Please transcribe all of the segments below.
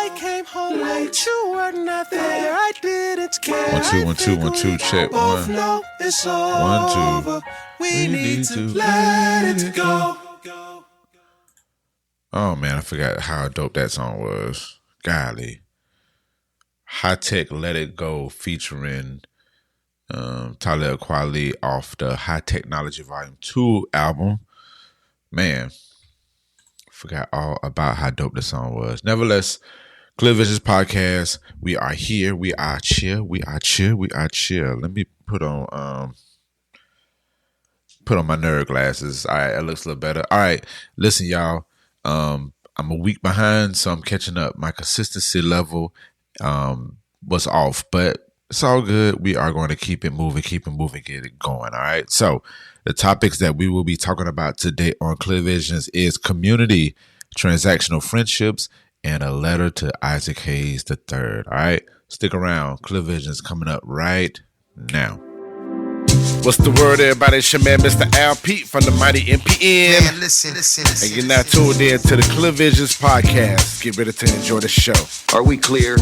I came home late, you were not there. I didn't care. 1 2 1 2 1 2 check Both 1 know it's 1 2. over. We need to let it go. Oh man, I forgot how dope that song was. Golly. High Tech Let It Go featuring Talib Kweli off the High Technology Volume 2 album. Man, forgot all about how dope the song was. Nevertheless, Clear Visions Podcast, we are here. We are chill. We are chill. We are chill. Let me put on my nerd glasses. All right, it looks a little better. All right, listen, y'all. I'm a week behind, so I'm catching up. My consistency level was off, but it's all good. We are going to keep it moving, get it going. All right. So the topics that we will be talking about today on Clear Visions is community, transactional friendships, and a letter to Isaac Hayes III. All right. Stick around. Clear Visions coming up right now. What's the word, everybody? It's your man, Mr. Al Pete from the mighty MPN. Man, listen. And you're now tuned in to the Clear Visions Podcast. Get ready to enjoy the show. Are we clear?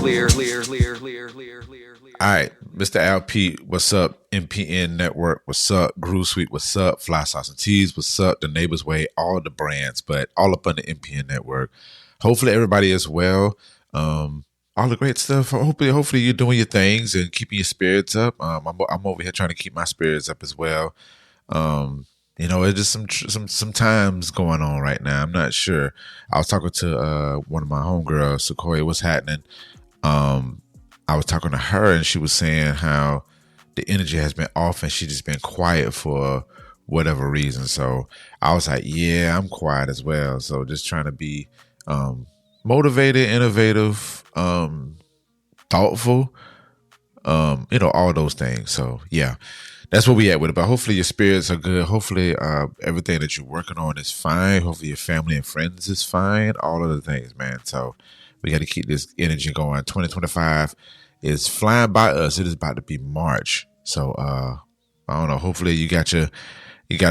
All right, Mr. Al Pete, what's up? MPN Network, what's up? Groove Suite, what's up? Fly Sauce and Teas, what's up? The Neighbor's Way, all the brands, but all up on the MPN Network. Hopefully everybody is well. All the great stuff. Hopefully you're doing your things and keeping your spirits up. I'm over here trying to keep my spirits up as well. It's just some times going on right now. I'm not sure. I was talking to one of my homegirls, Sequoia. What's happening? I was talking to her, and she was saying how the energy has been off, and she just been quiet for whatever reason. So I was like, yeah, I'm quiet as well. So just trying to be motivated, innovative, thoughtful, all those things. So yeah, that's where we at with it. But hopefully your spirits are good. Hopefully everything that you're working on is fine. Hopefully your family and friends is fine. All of the things, man. So we got to keep this energy going. 2025 is flying by us. It is about to be March. So I don't know. Hopefully you got a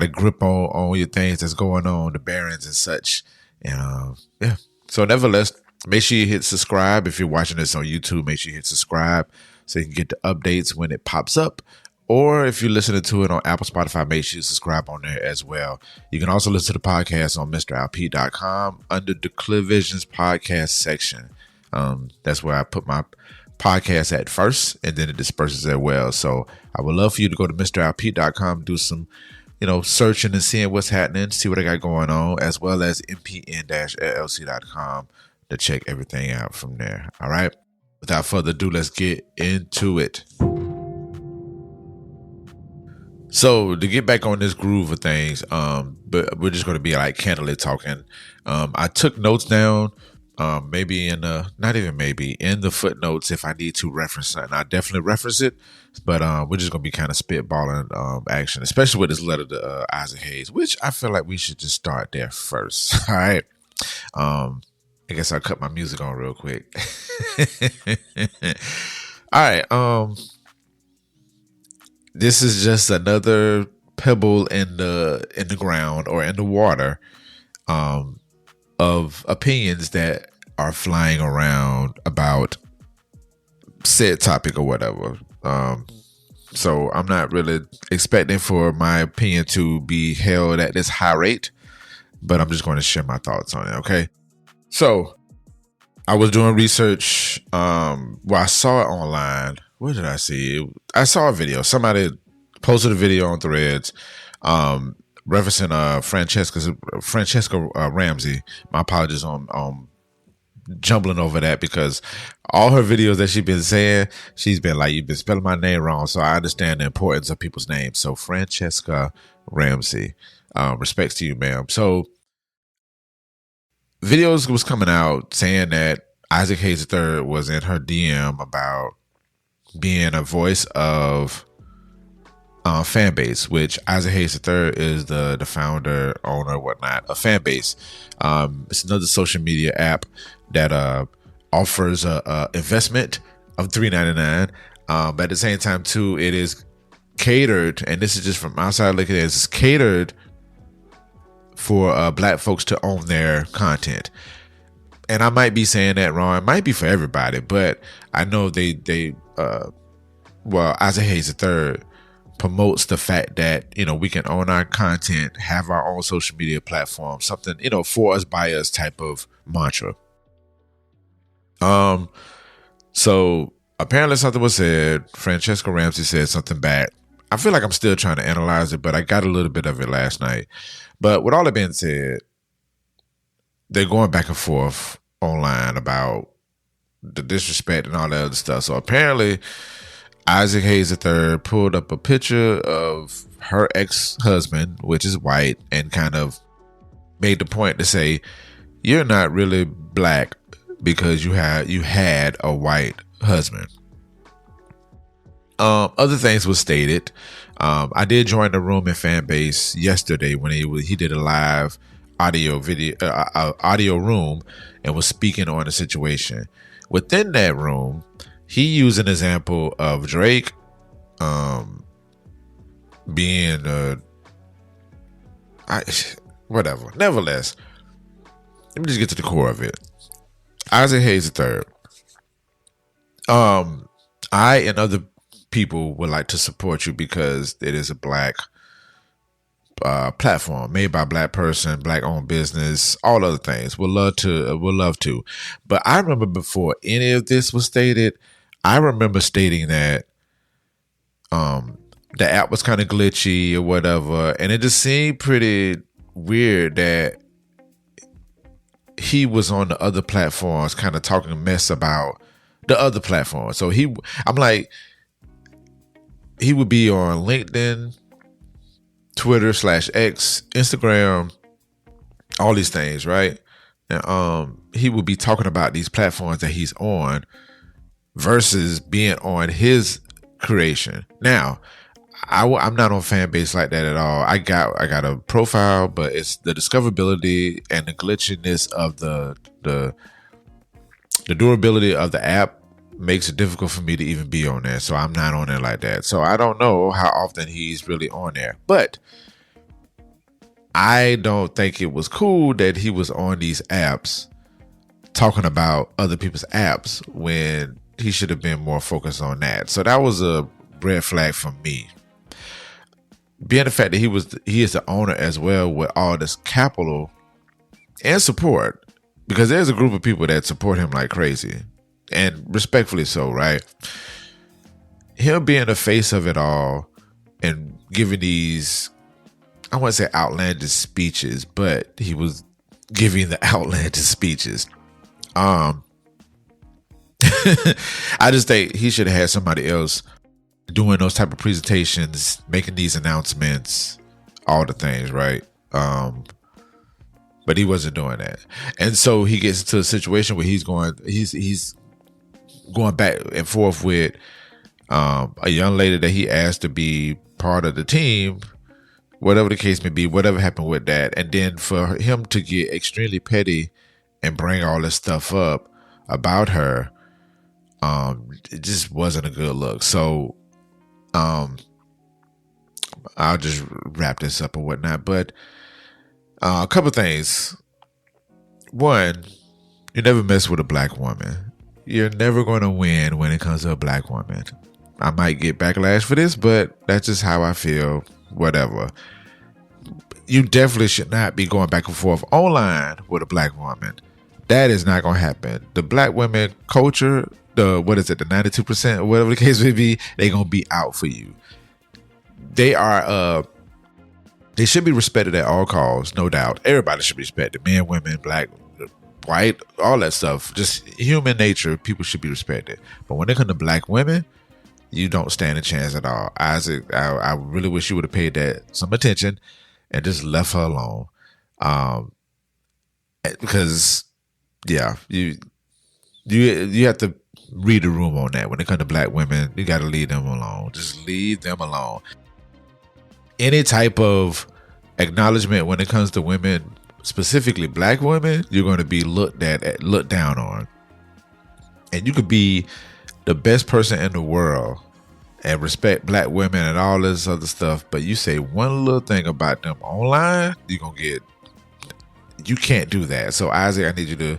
grip on your things that's going on, the bearings and such. And yeah. So nevertheless, make sure you hit subscribe. If you're watching this on YouTube, make sure you hit subscribe so you can get the updates when it pops up. Or if you're listening to it on Apple, Spotify, make sure you subscribe on there as well. You can also listen to the podcast on MrAlP.com under the Clear Visions podcast section. That's where I put my podcast at first, and then it disperses as well. So I would love for you to go to MrAlP.com, do some searching and seeing what's happening, see what I got going on, as well as mpn-llc.com to check everything out from there. All right. Without further ado, let's get into it. So to get back on this groove of things, but we're just going to be like candidly talking. I took notes down, maybe in the footnotes if I need to reference something. I definitely reference it, but we're just going to be kind of spitballing action, especially with this letter to Isaac Hayes, which I feel like we should just start there first. All right. I guess I'll cut my music on real quick. All right. This is just another pebble in the ground or in the water of opinions that are flying around about said topic or whatever. So I'm not really expecting for my opinion to be held at this high rate, but I'm just going to share my thoughts on it. Okay. So I was doing research. I saw it online. Where did I see it? I saw a video. Somebody posted a video on Threads referencing Francesca Ramsey. My apologies on jumbling over that, because all her videos that she's been saying, she's been like, you've been spelling my name wrong. So I understand the importance of people's names. So Francesca Ramsey, respects to you, ma'am. So videos was coming out saying that Isaac Hayes III was in her DM about being a voice of Fanbase, which Isaac Hayes III is the founder, owner, whatnot, of Fanbase. It's another social media app that offers a investment of $3.99. But at the same time, too, it is catered, and this is just from outside looking at it, it's catered for Black folks to own their content. and I might be saying that wrong. It might be for everybody, but I know Isaac Hayes III promotes the fact that, we can own our content, have our own social media platform, something, for us, by us type of mantra. So apparently something was said. Francesca Ramsey said something back. I feel like I'm still trying to analyze it, but I got a little bit of it last night. But with all that being said, they're going back and forth online about the disrespect and all that other stuff. So apparently Isaac Hayes III pulled up a picture of her ex-husband, which is white, and kind of made the point to say, you're not really black because you had a white husband. Other things were stated. I did join the room in fan base yesterday when he did a live audio room and was speaking on the situation. Within that room, he used an example of Drake being whatever. Nevertheless, let me just get to the core of it. Isaac Hayes III. I and other people would like to support you because it is a black platform made by a black person, black owned business, all other things. Would love to. But I remember before any of this was stated, I remember stating that the app was kind of glitchy or whatever, and it just seemed pretty weird that he was on the other platforms kind of talking mess about the other platforms. So I'm like, he would be on LinkedIn, Twitter /X, Instagram, all these things, right? And he would be talking about these platforms that he's on versus being on his creation. Now, I'm not on fan base like that at all. I got a profile, but it's the discoverability and the glitchiness of the durability of the app makes it difficult for me to even be on there. So I'm not on there like that. So I don't know how often he's really on there. But I don't think it was cool that he was on these apps talking about other people's apps when he should have been more focused on that. So that was a red flag for me. Being the fact that he is the owner as well with all this capital and support, because there's a group of people that support him like crazy, and respectfully so, right? Him being the face of it all and giving these, I wouldn't say outlandish speeches, but he was giving the outlandish speeches. I just think he should have had somebody else doing those type of presentations, making these announcements, all the things, right? But he wasn't doing that. And so he gets into a situation where he's going back and forth with a young lady that he asked to be part of the team, whatever the case may be, whatever happened with that. And then for him to get extremely petty and bring all this stuff up about her, it just wasn't a good look. So I'll just wrap this up or whatnot. But a couple things. One, you never mess with a black woman. You're never going to win when it comes to a black woman. I might get backlash for this, but that's just how I feel. Whatever. You definitely should not be going back and forth online with a black woman. That is not going to happen. The black women culture, the 92% or whatever the case may be, they're going to be out for you. They are, they should be respected at all costs, no doubt. Everybody should be respected. Men, women, black, white, all that stuff. Just human nature, people should be respected. But when it comes to black women, you don't stand a chance at all. Isaac, I really wish you would have paid that some attention and just left her alone. Because, yeah, you have to read the room on that. When it comes to black women, you got to leave them alone. Just leave them alone. Any type of acknowledgement when it comes to women, specifically black women, you're going to be looked down on. And you could be the best person in the world and respect black women and all this other stuff, but you say one little thing about them online, you can't do that. So Isaac, I need you to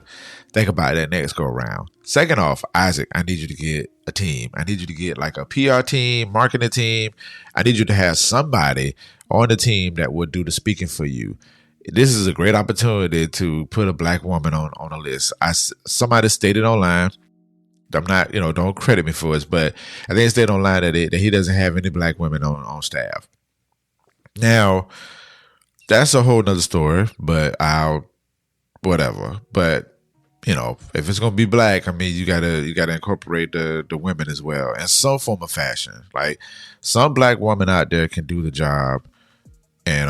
think about that next go around. Second off, Isaac, I need you to get a team. I need you to get like a PR team, marketing team. I need you to have somebody on the team that would do the speaking for you. This is a great opportunity to put a black woman on a list. Somebody stated online, I'm not, don't credit me for this, but I think it stated online that he doesn't have any black women on staff. Now, that's a whole nother story, but whatever. But, if it's going to be black, I mean, you gotta incorporate the women as well in some form of fashion. Like, some black woman out there can do the job, and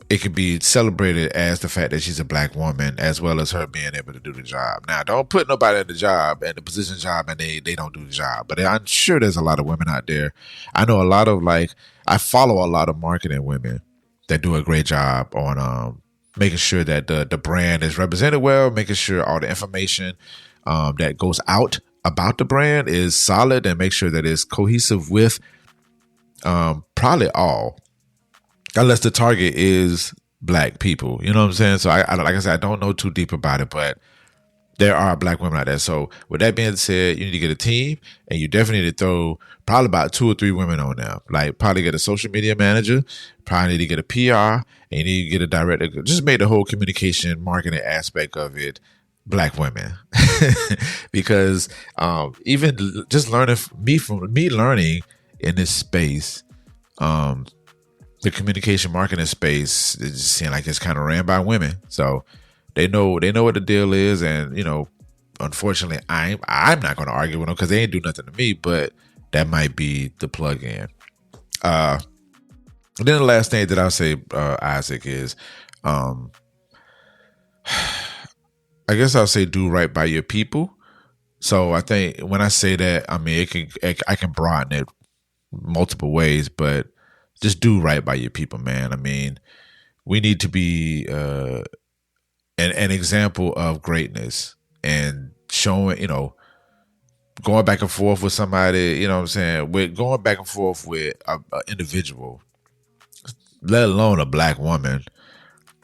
it could be celebrated as the fact that she's a black woman, as well as her being able to do the job. Now, don't put nobody in the job, and the position job, and they don't do the job. But I'm sure there's a lot of women out there. I know a lot of, I follow a lot of marketing women that do a great job on making sure that the brand is represented well, making sure all the information that goes out about the brand is solid, and make sure that it's cohesive with probably all. Unless the target is black people, you know what I'm saying? So I like I said, I don't know too deep about it, but there are black women out there. So with that being said, you need to get a team, and you definitely need to throw probably about 2 or 3 women on there. Like, probably get a social media manager, probably need to get a PR, and you need to get a director. Just make the whole communication marketing aspect of it black women. Because even just learning from me learning in this space, the communication marketing space, it just seems like it's kind of ran by women. So they know what the deal is. And, unfortunately, I'm not going to argue with them because they ain't do nothing to me, but that might be the plug-in. And then the last thing that I'll say, Isaac, is I guess I'll say do right by your people. So I think when I say that, I mean, I can broaden it multiple ways, but just do right by your people, man. I mean, we need to be an example of greatness, and showing, going back and forth with somebody, what I'm saying? We're going back and forth with an individual, let alone a black woman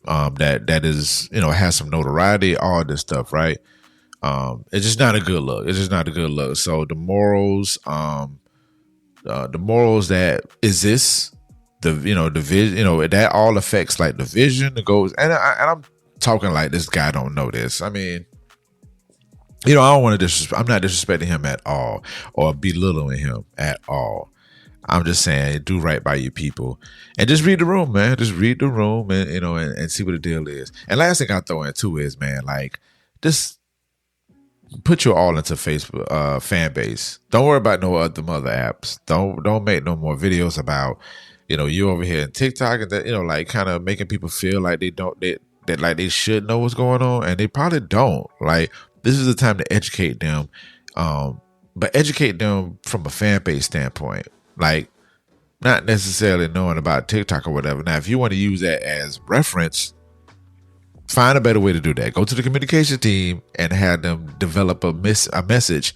that is, has some notoriety, all this stuff, right? It's just not a good look. It's just not a good look. So the morals that exist, the vision, that all affects like the vision, the goals, and I'm talking like this guy don't know this. I mean, I don't want to I'm not disrespecting him at all or belittling him at all. I'm just saying, do right by your people and just read the room, man. Just read the room and and see what the deal is. And last thing I throw in too is, man, like, just put your all into Facebook fan base. Don't worry about no other apps. Don't make no more videos about you over here in TikTok and that, like, kind of making people feel like that like they should know what's going on, and they probably don't. Like, this is the time to educate them, but educate them from a fan base standpoint, like not necessarily knowing about TikTok or whatever. Now, if you want to use that as reference, find a better way to do that. Go to the communication team and have them develop a message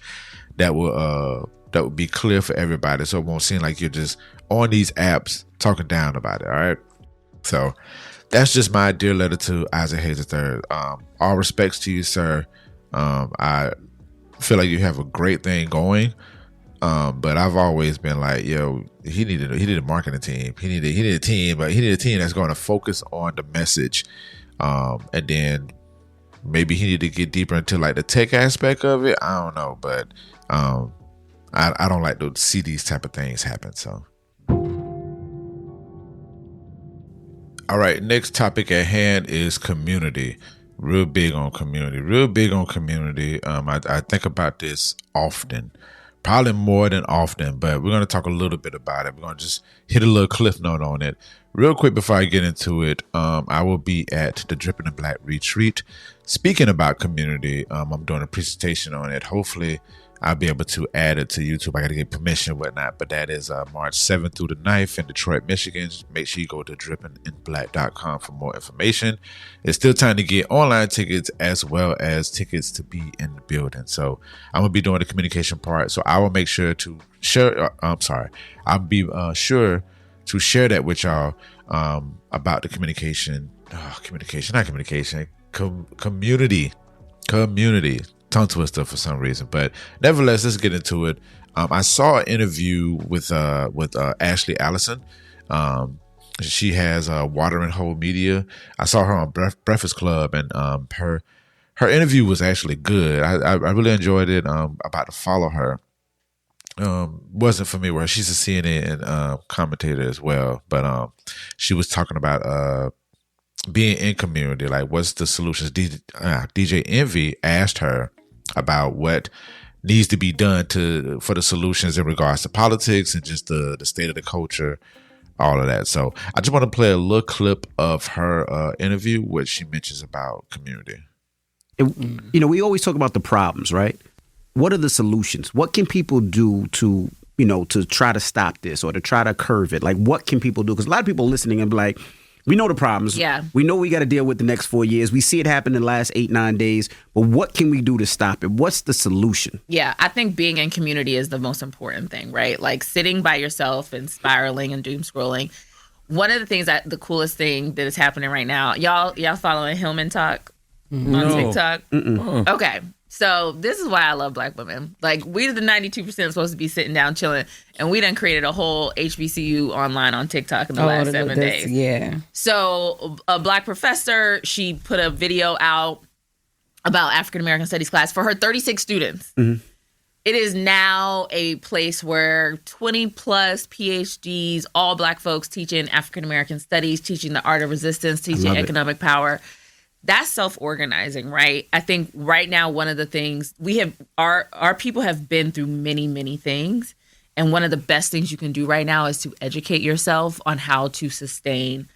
that will be clear for everybody, so it won't seem like you're just on these apps talking down about it. All right. So that's just my dear letter to Isaac Hayes III. All respects to you, sir. I feel like you have a great thing going. But I've always been like, yo, he needed a marketing team. He needed a team, but he needed a team that's going to focus on the message. And then maybe he needed to get deeper into like the tech aspect of it. I don't know, but I don't like to see these type of things happen. So, all right, next topic at hand is community. Real big on community. I think about this often, probably more than often, but we're going to talk a little bit about it. We're going to just hit a little cliff note on it. Real quick before I get into it, I will be at the Dripping in Black Retreat. Speaking about community, I'm doing a presentation on it. Hopefully, I'll be able to add it to YouTube. I got to get permission and whatnot, but that is March 7th through the 9th in Detroit, Michigan. Make sure you go to drippinginblack.com for more information. It's still time to get online tickets as well as tickets to be in the building. So I'm going to be doing the communication part. So I will make sure to share. I'll be sure to share that with y'all about the community Community. Tongue twister for some reason. But nevertheless, let's get into it. I saw an interview with Ashley Allison. She has Water and Hole Media. I saw her on Breakfast Club, and her interview was actually good. I really enjoyed it. About to follow her. Wasn't familiar with her. She's a CNN commentator as well, but she was talking about being in community. Like, what's the solutions? DJ Envy asked her about what needs to be done for the solutions in regards to politics and just the state of the culture, all of that. So I just want to play a little clip of her interview, which she mentions about community. We always talk about the problems, right? What are the solutions? What can people do to try to stop this or to try to curve it? Like, what can people do? Because a lot of people listening and be like, we know the problems. Yeah. We know we got to deal with the next 4 years. We see it happen in the last 8-9 days. But what can we do to stop it? What's the solution? Yeah, I think being in community is the most important thing, right? Like sitting by yourself and spiraling and doom scrolling. One of the things the coolest thing that is happening right now, y'all following Hillman Talk on TikTok? Okay. So this is why I love Black women. Like, we the 92% supposed to be sitting down chilling, and we done created a whole HBCU online on TikTok in the last 7 days. Yeah. So a Black professor, she put a video out about African American Studies class for her 36 students. Mm-hmm. It is now a place where 20 plus PhDs, all Black folks teaching African American studies, teaching the art of resistance, teaching economic power. That's self-organizing, right? I think right now, one of the things our people have been through many, many things. And one of the best things you can do right now is to educate yourself on how to sustain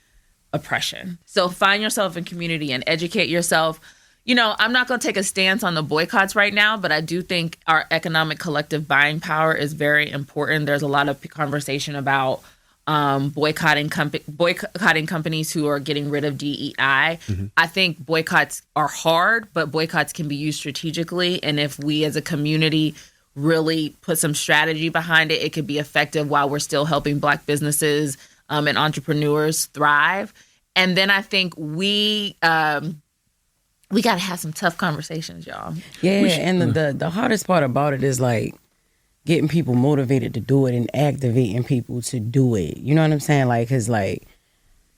oppression. So find yourself in community and educate yourself. I'm not going to take a stance on the boycotts right now, but I do think our economic collective buying power is very important. There's a lot of conversation about boycotting companies who are getting rid of DEI. Mm-hmm. I think boycotts are hard, but boycotts can be used strategically. And if we as a community really put some strategy behind it, it could be effective while we're still helping Black businesses and entrepreneurs thrive. And then I think we got to have some tough conversations, y'all. Yeah, and the hardest part about it is like getting people motivated to do it and activating people to do it. You know what I'm saying? Like, cause like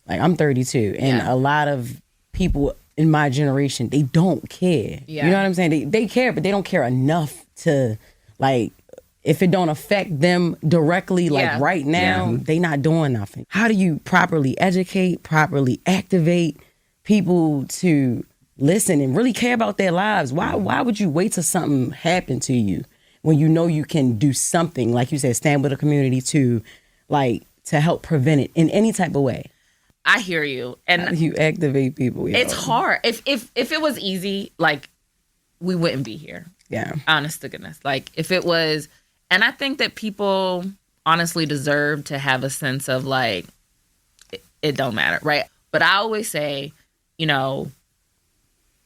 I'm 32 and a lot of people in my generation, they don't care. Yeah. You know what I'm saying? They care, but they don't care enough to like, if it don't affect them directly, like right now, they not doing nothing. How do you properly educate, properly activate people to listen and really care about their lives? Why would you wait till something happened to you when you know you can do something, like you said, stand with a community to help prevent it in any type of way? I hear you. And how do you activate people? It's hard. If it was easy, like, we wouldn't be here. Yeah. Honest to goodness. Like, if it was, and I think that people honestly deserve to have a sense of like, it don't matter, right? But I always say,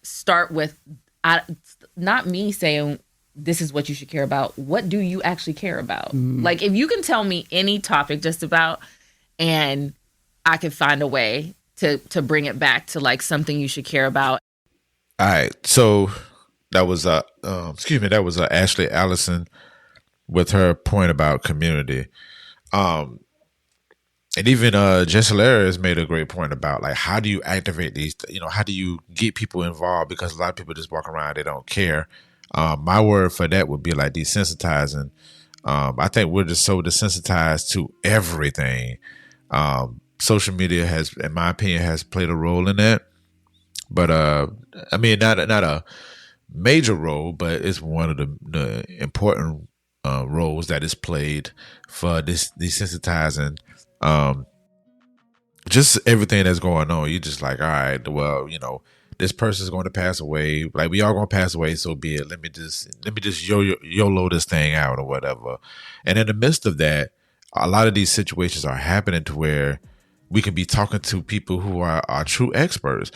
start with, not me saying, this is what you should care about. What do you actually care about? Like, if you can tell me any topic just about, and I can find a way to bring it back to like something you should care about. All right. So that was Ashley Allison with her point about community. And even Jess Lara has made a great point about like, how do you activate these, how do you get people involved? Because a lot of people just walk around, they don't care. My word for that would be like desensitizing. I think we're just so desensitized to everything. Social media has, in my opinion, has played a role in that. But I mean, not a major role, but it's one of the important roles that is played for this desensitizing. Just everything that's going on. You're just like, all right, well, this person's going to pass away. Like, we all going to pass away, so be it. Let me just YOLO this thing out or whatever. And in the midst of that, a lot of these situations are happening to where we can be talking to people who are true experts.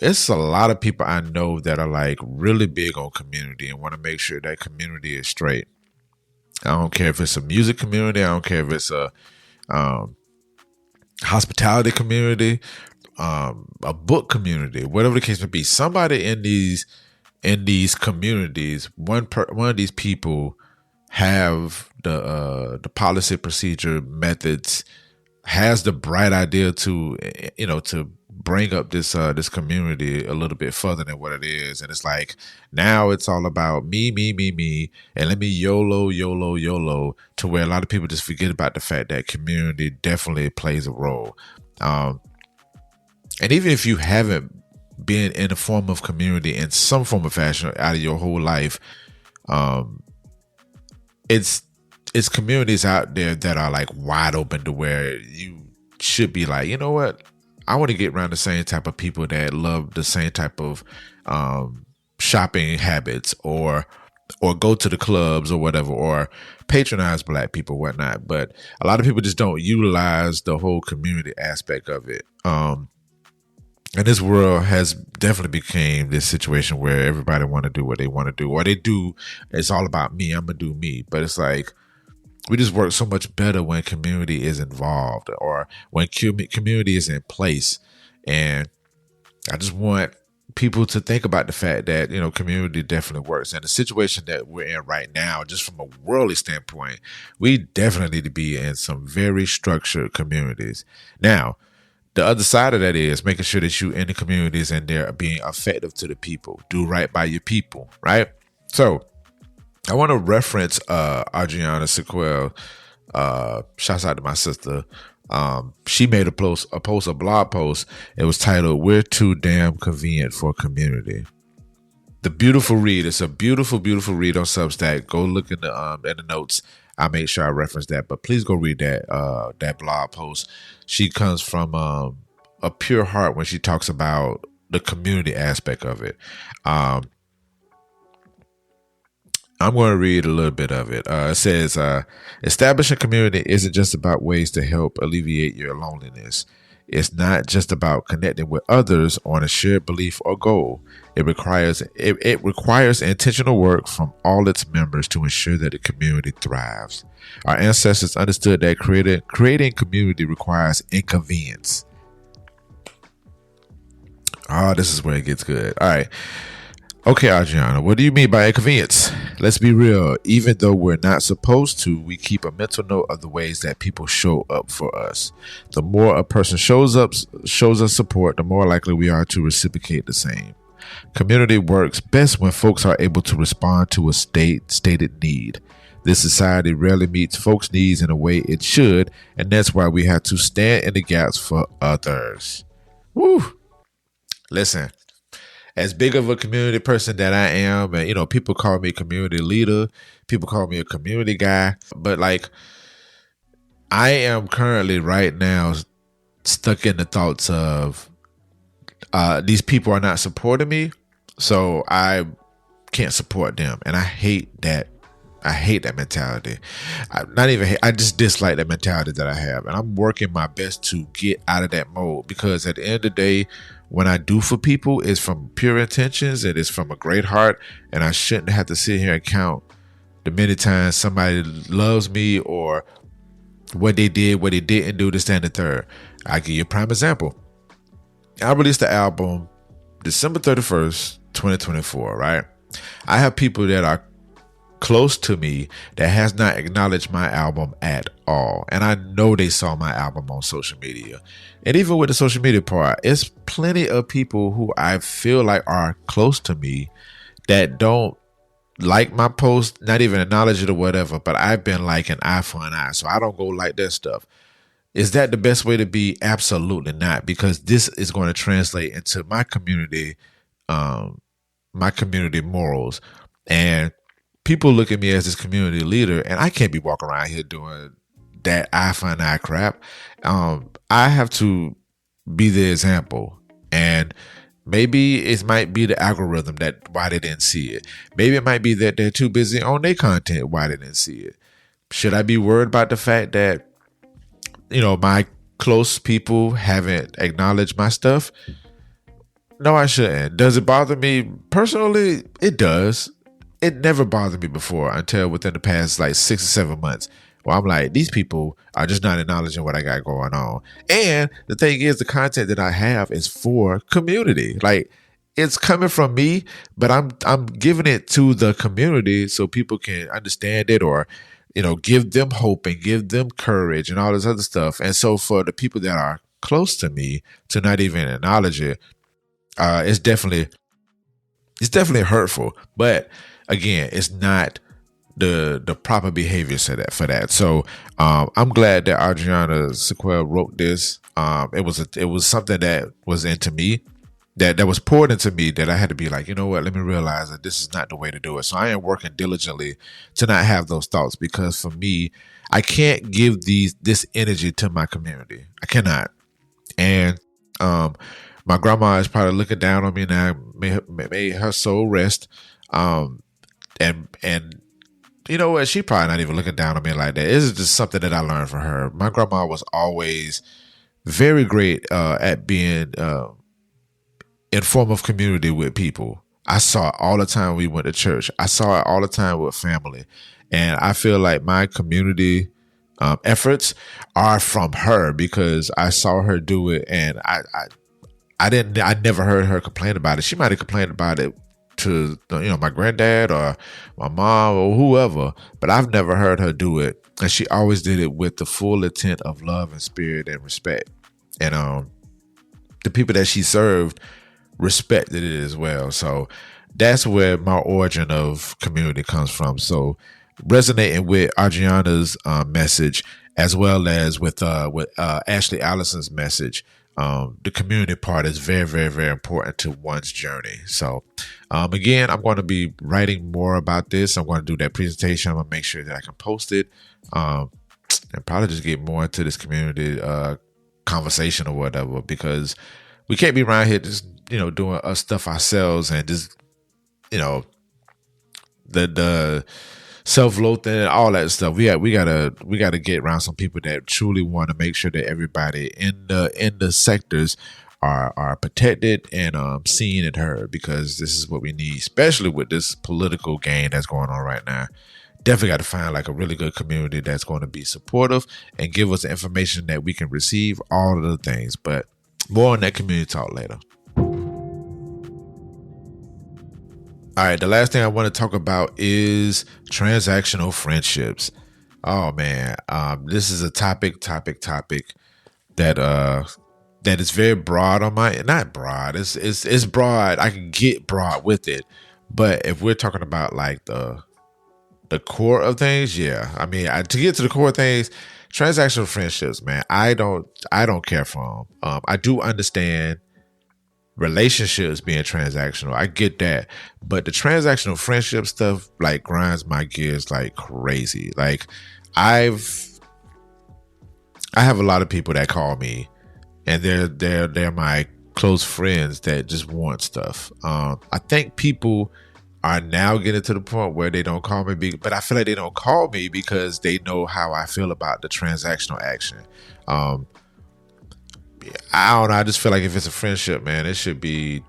It's a lot of people I know that are like really big on community and want to make sure that community is straight. I don't care if it's a music community. I don't care if it's a hospitality community, a book community, whatever the case may be. Somebody in these in these communities, one of these people have the policy, procedure, methods, has the bright idea to to bring up this community a little bit further than what it is. And it's like now it's all about me, and let me YOLO to where a lot of people just forget about the fact that community definitely plays a role. And even if you haven't been in a form of community in some form of fashion out of your whole life, it's communities out there that are like wide open to where you should be like, you know what? I want to get around the same type of people that love the same type of shopping habits, or go to the clubs or whatever, or patronize Black people, whatnot. But a lot of people just don't utilize the whole community aspect of it. And this world has definitely became this situation where everybody want to do what they want to do, or they do. It's all about me. I'm gonna do me. But it's like we just work so much better when community is involved, or when community is in place. And I just want people to think about the fact that, community definitely works. And the situation that we're in right now, just from a worldly standpoint, we definitely need to be in some very structured communities. Now, the other side of that is making sure that you in the communities and they're being effective to the people. Do right by your people, right? So I want to reference Adriana Sequel. Shouts out to my sister. She made a blog post. It was titled "We're Too Damn Convenient for Community." The beautiful read. It's a beautiful, beautiful read on Substack. Go look in the notes. I'll make sure I reference that. But please go read that blog post. She comes from a pure heart when she talks about the community aspect of it. I'm going to read a little bit of it. It says, establishing community isn't just about ways to help alleviate your loneliness. It's not just about connecting with others on a shared belief or goal. It requires intentional work from all its members to ensure that the community thrives. Our ancestors understood that creating community requires inconvenience. Oh, this is where it gets good. All right. Okay, Adriana, what do you mean by inconvenience? Let's be real. Even though we're not supposed to, we keep a mental note of the ways that people show up for us. The more a person shows us support, the more likely we are to reciprocate the same. Community works best when folks are able to respond to a stated need. This society rarely meets folks' needs in a way it should, and that's why we have to stand in the gaps for others. Woo! Listen. As big of a community person that I am, and people call me a community leader, people call me a community guy, but like I am currently right now stuck in the thoughts of these people are not supporting me, so I can't support them, and I hate that. I hate that mentality. I just dislike that mentality that I have, and I'm working my best to get out of that mode, because at the end of the day, when I do for people, it's from pure intentions and it's from a great heart, and I shouldn't have to sit here and count the many times somebody loves me or what they did, what they didn't do, this, that, and the third. I'll give you a prime example. I released the album December 31st, 2024, right? I have people that are close to me that has not acknowledged my album at all. And I know they saw my album on social media. And even with the social media part, it's plenty of people who I feel like are close to me that don't like my post, not even acknowledge it or whatever, but I've been like an eye for an eye. So I don't go like that stuff. Is that the best way to be? Absolutely not, because this is going to translate into my community morals. And people look at me as this community leader, and I can't be walking around here doing that eye for an eye crap. I have to be the example, and maybe it might be the algorithm that why they didn't see it. Maybe it might be that they're too busy on their content why they didn't see it. Should I be worried about the fact that my close people haven't acknowledged my stuff? No, I shouldn't. Does it bother me personally? It does. It never bothered me before until within the past 6 or 7 months. Well, I'm like, these people are just not acknowledging what I got going on. And the thing is, the content that I have is for community. it's coming from me, but I'm giving it to the community so people can understand it, or give them hope and give them courage and all this other stuff. And so for the people that are close to me to not even acknowledge it, it's definitely hurtful. But again, it's not the proper behavior for that. So I'm glad that Adriana Sequel wrote this. It was something that was into me, that was poured into me, that I had to be like, you know what, let me realize that this is not the way to do it. So I am working diligently to not have those thoughts, because for me, I can't give this energy to my community. I cannot. And my grandma is probably looking down on me now. May her soul rest. And you know what? She probably not even looking down on me like that. It's just something that I learned from her. My grandma was always very great at being in form of community with people. I saw it all the time when we went to church. I saw it all the time with family. And I feel like my community efforts are from her, because I saw her do it, and I never heard her complain about it. She might have complained about it to my granddad or my mom or whoever, but I've never heard her do it. And she always did it with the full intent of love and spirit and respect. And the people that she served respected it as well. So that's where my origin of community comes from. So resonating with Adriana's message, as well as with Ashley Allison's message, the community part is very, very, very important to one's journey. So again, I'm going to be writing more about this. I'm going to do that presentation. I'm going to make sure that I can post it, and probably just get more into this community conversation or whatever, because we can't be around here just doing stuff ourselves, and just the self-loathing and all that stuff. We gotta get around some people that truly want to make sure that everybody in the sectors are protected and seen and heard, because this is what we need, especially with this political game that's going on right now. Definitely got to find like a really good community that's going to be supportive and give us the information that we can receive, all of the things. But more on that community talk later. All right, the last thing I want to talk about is transactional friendships. Oh man, this is a topic that is very broad on my, not broad. It's broad. I can get broad with it, but if we're talking about like the core of things, yeah. I mean, to get to the core of things, transactional friendships, man, I don't care for them. I do understand relationships being transactional. I get that. But the transactional friendship stuff like grinds my gears like crazy. Like I have a lot of people that call me, and they're my close friends that just want stuff. I think people are now getting to the point where they don't call me, but I feel like they don't call me because they know how I feel about the transactional action. I don't know. I just feel like if it's a friendship, man, it should be,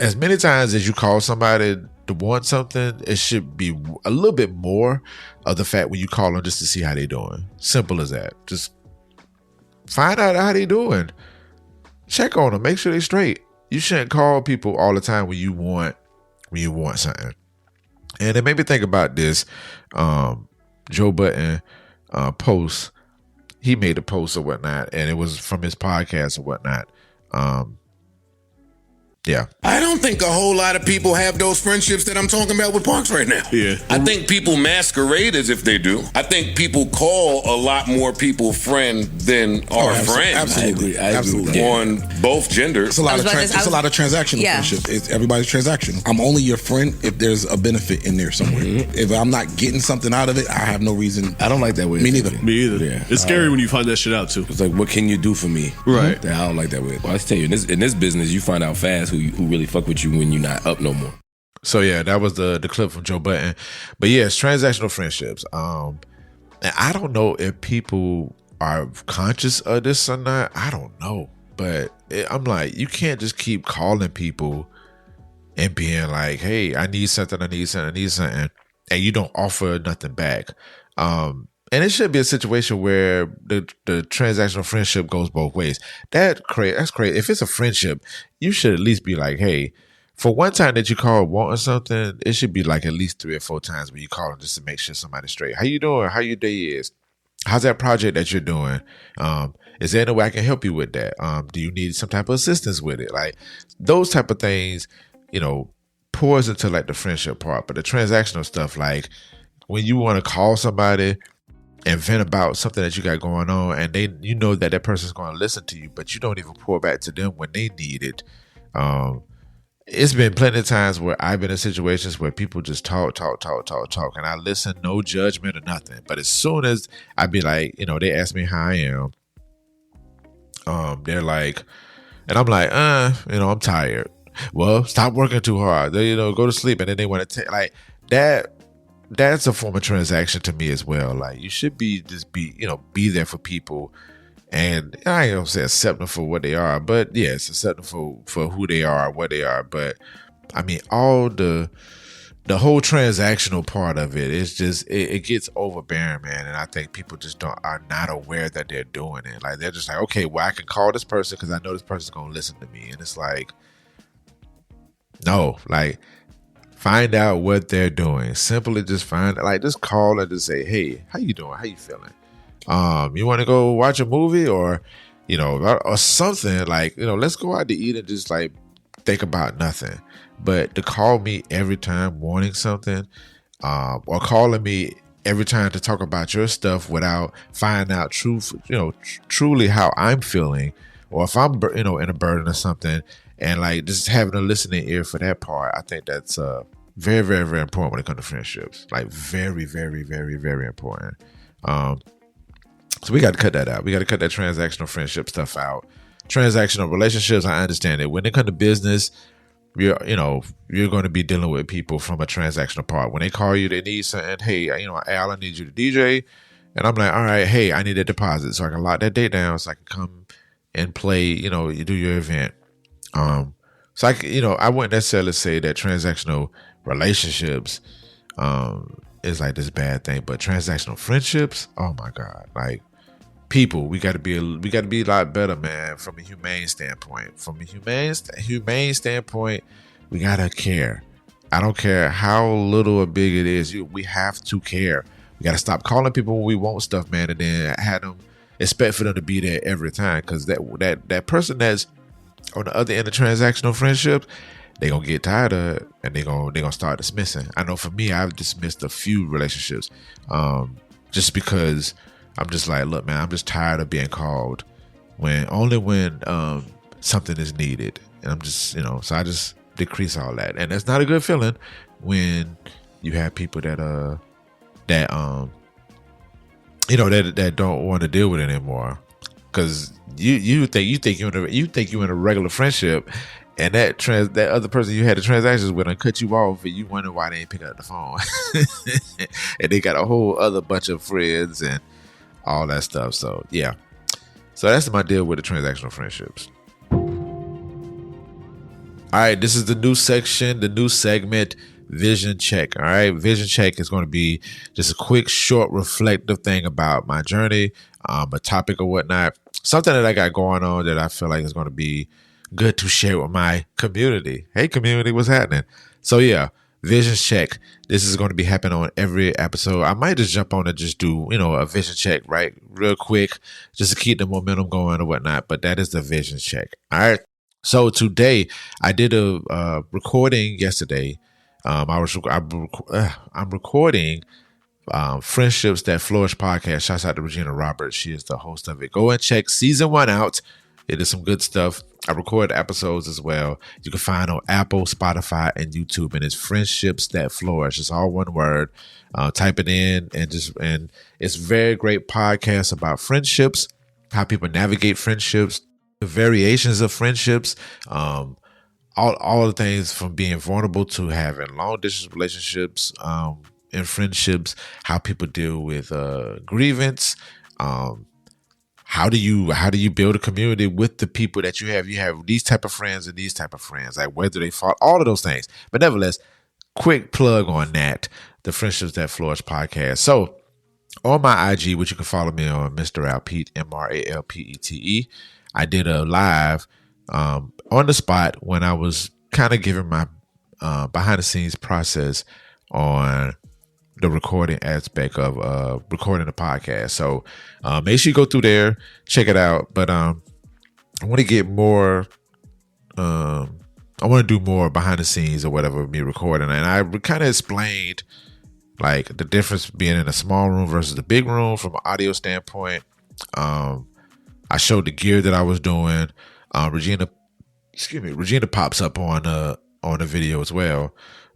as many times as you call somebody to want something, it should be a little bit more of the fact when you call them just to see how they doing. Simple as that. Just find out how they doing. Check on them. Make sure they're straight. You shouldn't call people all the time when you want something. And it made me think about this. Joe Budden post. He made a post or whatnot, and it was from his podcast or whatnot. Yeah. I don't think a whole lot of people have those friendships that I'm talking about with Parks right now. Yeah. I think people masquerade as if they do. I think people call a lot more people friend than are friends. Absolutely. I agree. On both genders. It's a lot of transactional friendship. Everybody's transactional. I'm only your friend if there's a benefit in there somewhere. Mm-hmm. If I'm not getting something out of it, I have no reason. I don't like that way. Me neither. Me either. Yeah. It's scary when you find that shit out too. It's like, what can you do for me? Right. Mm-hmm. I don't like that way. Well, I tell you, in this business, you find out fast who really fuck with you when you're not up no more. So yeah, that was the clip from Joe Budden. But yes, transactional friendships. And I don't know if people are conscious of this or not. I don't know. But I'm like, you can't just keep calling people and being like, hey, I need something, and you don't offer nothing back. And And it should be a situation where the transactional friendship goes both ways. That's crazy. If it's a friendship, you should at least be like, hey, for one time that you call wanting something, it should be like at least 3 or 4 times where you call them just to make sure somebody's straight. How you doing? How your day is? How's that project that you're doing? Is there any way I can help you with that? Do you need some type of assistance with it? Like those type of things, pours into like the friendship part. But the transactional stuff, like when you want to call somebody and vent about something that you got going on, and you know that person's going to listen to you, but you don't even pour back to them when they need it. It's been plenty of times where I've been in situations where people just talk, and I listen, no judgment or nothing. But as soon as I be like, they ask me how I am, they're like, and I'm like, I'm tired. Well, stop working too hard. They, go to sleep, and then they want to take like that. That's a form of transaction to me as well. Like you should be be there for people, and I ain't gonna say accept them for what they are, but yes, accept them for who they are, what they are. But I mean, all the whole transactional part of it is just it gets overbearing, man. And I think people just are not aware that they're doing it. Like they're just like, okay, well, I can call this person because I know this person's gonna listen to me, and it's like, no, like. Find out what they're doing. Simply just just call and just say, hey, how you doing? How you feeling? You want to go watch a movie or something like, let's go out to eat and just like think about nothing. But to call me every time wanting something, or calling me every time to talk about your stuff without finding out truly how I'm feeling, or if I'm, in a burden or something, and like just having a listening ear for that part, I think that's very, very, very important when it comes to friendships. Like very, very, very, very important. So we got to cut that out. We got to cut that transactional friendship stuff out. Transactional relationships, I understand it. When it comes to business, you're going to be dealing with people from a transactional part. When they call you, they need something. Hey, Al, I need you to DJ. And I'm like, all right, hey, I need a deposit so I can lock that date down so I can come and play, you do your event. So I wouldn't necessarily say that transactional relationships is like this bad thing, but transactional friendships, oh my God, like people, we got to be a lot better, man, from a humane standpoint. From a humane standpoint, we gotta care. I don't care how little or big it is. We have to care. We gotta stop calling people when we want stuff, man, and then have them expect for them to be there every time, because that person that's on the other end of transactional friendships, they gonna get tired of it and they gonna start dismissing. I know for me, I've dismissed a few relationships, just because I'm just like, look, man, I'm just tired of being called when something is needed, and I'm just, so I just decrease all that, and that's not a good feeling when you have people that don't want to deal with it anymore, because you think you're in a regular friendship, and that other person you had the transactions with and cut you off, and you wonder why they ain't pick up the phone, and they got a whole other bunch of friends and all that stuff. So yeah, so that's my deal with the transactional friendships. All right, this is the new section, the new segment, Vision Check. All right, Vision Check is going to be just a quick, short, reflective thing about my journey, a topic or whatnot, something that I got going on that I feel like is going to be good to share with my community. Hey, community, what's happening? So yeah, Vision Check. This is going to be happening on every episode. I might just jump on and just do, a Vision Check, right, real quick, just to keep the momentum going or whatnot. But that is the Vision Check. All right. So today I did a recording yesterday. I'm recording Friendships That Flourish podcast. Shouts out to Regina Roberts. She is the host of it. Go and check season 1 out. It is some good stuff. I record episodes as well. You can find on Apple, Spotify, and YouTube. And it's Friendships That Flourish. It's all one word. Type it in and it's very great podcast about friendships, how people navigate friendships, the variations of friendships, all the things from being vulnerable to having long distance relationships, and friendships, how people deal with grievance, how do you build a community with the people that you have? You have these type of friends and these type of friends, like where do they fall? All of those things. But nevertheless, quick plug on that, the Friendships That Flourish podcast. So on my IG, which you can follow me on Mr. Alpete, MRALPETE. I did a live on the spot when I was kind of giving my behind the scenes process on the recording aspect of recording the podcast. So make sure you go through there, check it out. But I want to get more. I want to do more behind the scenes or whatever with me recording, and I kind of explained like the difference being in a small room versus the big room from an audio standpoint. I showed the gear that I was doing. Regina pops up on the video as well.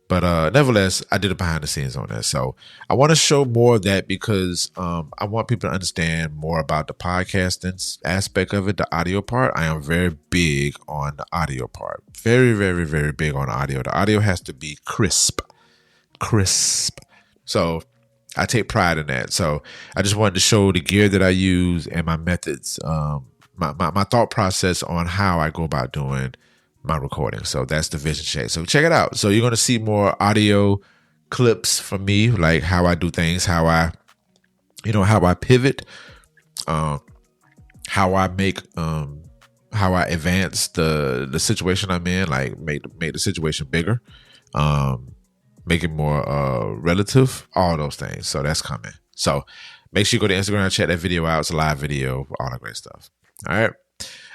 But nevertheless, I did it behind the scenes on that. So I want to show more of that because I want people to understand more about the podcasting aspect of it, the audio part. I am very big on the audio part. Very, very, very big on the audio. The audio has to be crisp. So I take pride in that. So I just wanted to show the gear that I use and my methods, my thought process on how I go about doing my recording. So that's the vision check. So check it out. So you're going to see more audio clips from me, like how I do things, how I pivot, how I make, how I advance the situation I'm in, like make the situation bigger, make it more relative, all those things. So that's coming. So make sure you go to Instagram and check that video out. It's a live video, all that great stuff.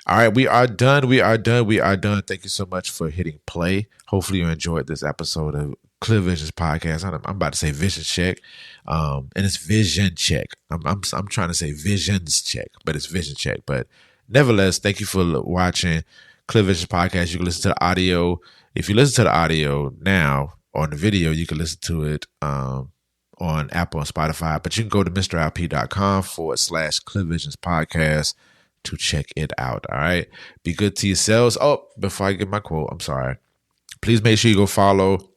All right, we are done. Thank you so much for hitting play. Hopefully you enjoyed this episode of Clear Visions Podcast. I'm about to say Vision Check, and it's Vision Check. I'm trying to say Visions Check, but it's Vision Check. But nevertheless, thank you for watching Clear Visions Podcast. You can listen to the audio. If you listen to the audio now on the video, you can listen to it on Apple and Spotify. But you can go to MrLP.com/Clear Visions Podcast to check it out. All right. Be good to yourselves. Oh, before I get my quote, I'm sorry. Please make sure you go follow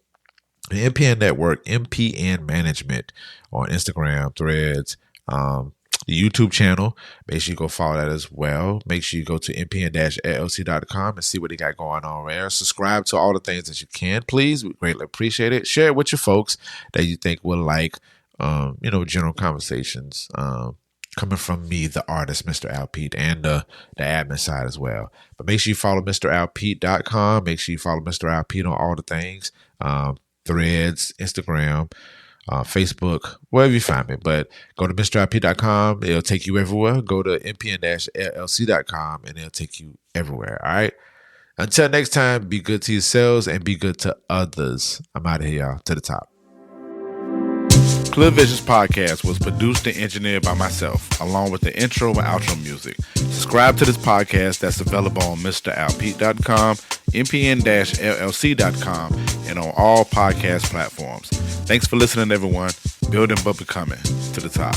the MPN Network, MPN Management on Instagram, Threads, the YouTube channel. Make sure you go follow that as well. Make sure you go to mpn-llc.com and see what they got going on there. Subscribe to all the things that you can, please. We greatly appreciate it. Share it with your folks that you think will like, general conversations, coming from me, the artist, Mr. Alpete, and the admin side as well. But make sure you follow MrAlpete.com. Make sure you follow Mr. Alpete on all the things. Threads, Instagram, Facebook, wherever you find me. But go to MrAlpete.com. It'll take you everywhere. Go to mpn-llc.com and it'll take you everywhere. All right? Until next time, be good to yourselves and be good to others. I'm out of here, y'all. To the top. Clear Visions Podcast was produced and engineered by myself, along with the intro and outro music. Subscribe to this podcast that's available on MrAlpete.com, mpn-llc.com, and on all podcast platforms. Thanks for listening, everyone. Building but becoming. To the top.